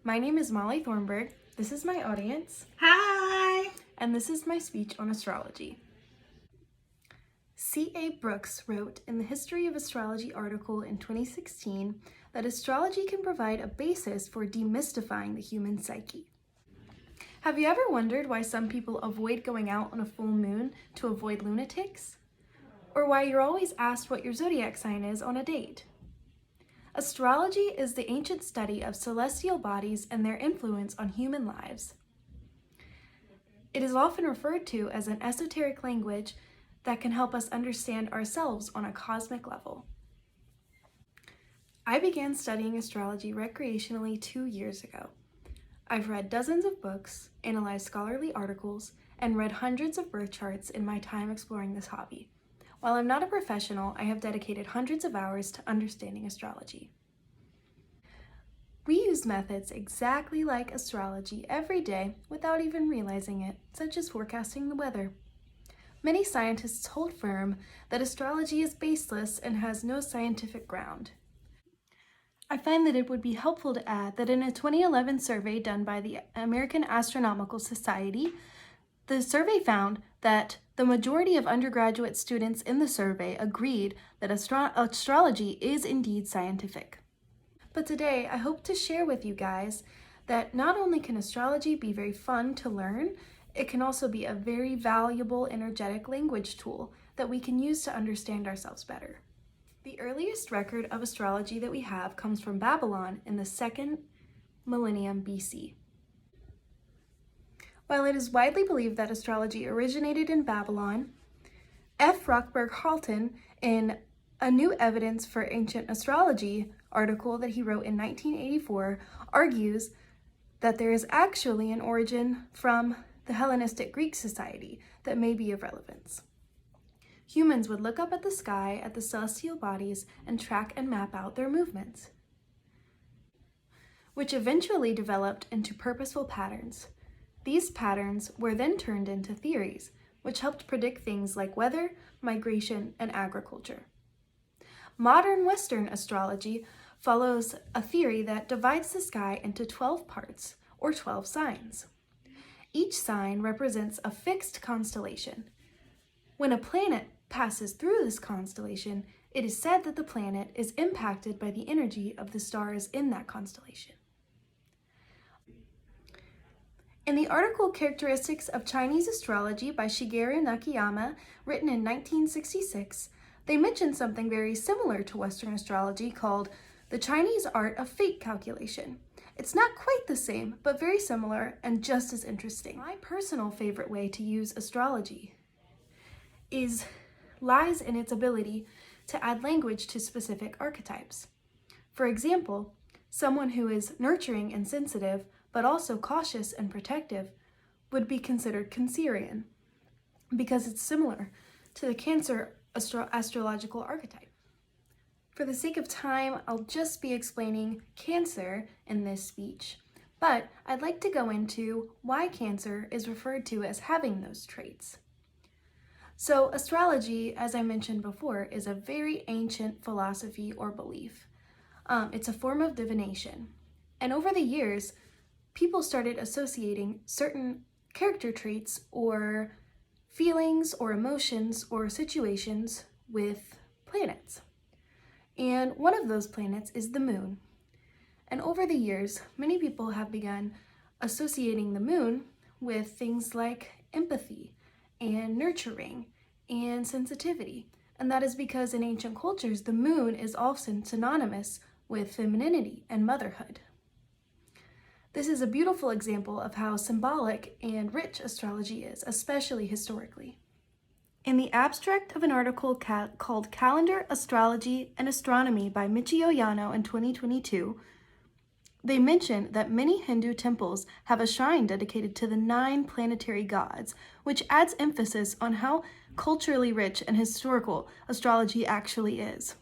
My name is Molly Thornburg. This is my audience. Hi! And this is my speech on astrology. C.A. Brooks wrote in the History of Astrology article in 2016 that astrology can provide a basis for demystifying the human psyche. Have you ever wondered why some people avoid going out on a full moon to avoid lunatics? Or why you're always asked what your zodiac sign is on a date? Astrology is the ancient study of celestial bodies and their influence on human lives. It is often referred to as an esoteric language that can help us understand ourselves on a cosmic level. I began studying astrology recreationally 2 years ago. I've read dozens of books, analyzed scholarly articles, and read hundreds of birth charts in my time exploring this hobby. While I'm not a professional, I have dedicated hundreds of hours to understanding astrology. We use methods exactly like astrology every day without even realizing it, such as forecasting the weather. Many scientists hold firm that astrology is baseless and has no scientific ground. I find that it would be helpful to add that in a 2011 survey done by the American Astronomical Society, the survey found that the majority of undergraduate students in the survey agreed that astrology is indeed scientific. But today, I hope to share with you guys that not only can astrology be very fun to learn, it can also be a very valuable energetic language tool that we can use to understand ourselves better. The earliest record of astrology that we have comes from Babylon in the 2nd millennium BC. While it is widely believed that astrology originated in Babylon, F. Rockberg Halton, in A New Evidence for Ancient Astrology article that he wrote in 1984, argues that there is actually an origin from the Hellenistic Greek society that may be of relevance. Humans would look up at the sky at the celestial bodies and track and map out their movements, which eventually developed into purposeful patterns. These patterns were then turned into theories, which helped predict things like weather, migration, and agriculture. Modern Western astrology follows a theory that divides the sky into 12 parts, or 12 signs. Each sign represents a fixed constellation. When a planet passes through this constellation, it is said that the planet is impacted by the energy of the stars in that constellation. In the article Characteristics of Chinese Astrology by Shigeru Nakayama, written in 1966, they mention something very similar to Western astrology called the Chinese art of fate calculation. It's not quite the same, but very similar and just as interesting. My personal favorite way to use astrology lies in its ability to add language to specific archetypes. For example, someone who is nurturing and sensitive, but also cautious and protective, would be considered Cancerian, because it's similar to the Cancer astrological archetype. For the sake of time, I'll just be explaining Cancer in this speech, but I'd like to go into why Cancer is referred to as having those traits. So astrology, as I mentioned before, is a very ancient philosophy or belief. It's a form of divination. And over the years, people started associating certain character traits or feelings or emotions or situations with planets. And one of those planets is the moon. And over the years, many people have begun associating the moon with things like empathy and nurturing and sensitivity. And that is because in ancient cultures, the moon is often synonymous with femininity and motherhood. This is a beautiful example of how symbolic and rich astrology is, especially historically. In the abstract of an article called Calendar, Astrology, and Astronomy by Michio Yano in 2022, they mention that many Hindu temples have a shrine dedicated to the 9 planetary gods, which adds emphasis on how culturally rich and historical astrology actually is.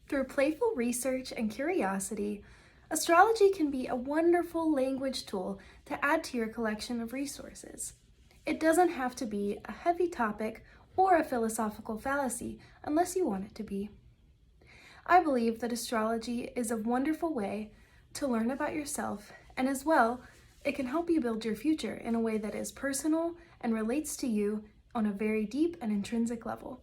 Through playful research and curiosity, astrology can be a wonderful language tool to add to your collection of resources. It doesn't have to be a heavy topic or a philosophical fallacy unless you want it to be. I believe that astrology is a wonderful way to learn about yourself, and as well, it can help you build your future in a way that is personal and relates to you on a very deep and intrinsic level.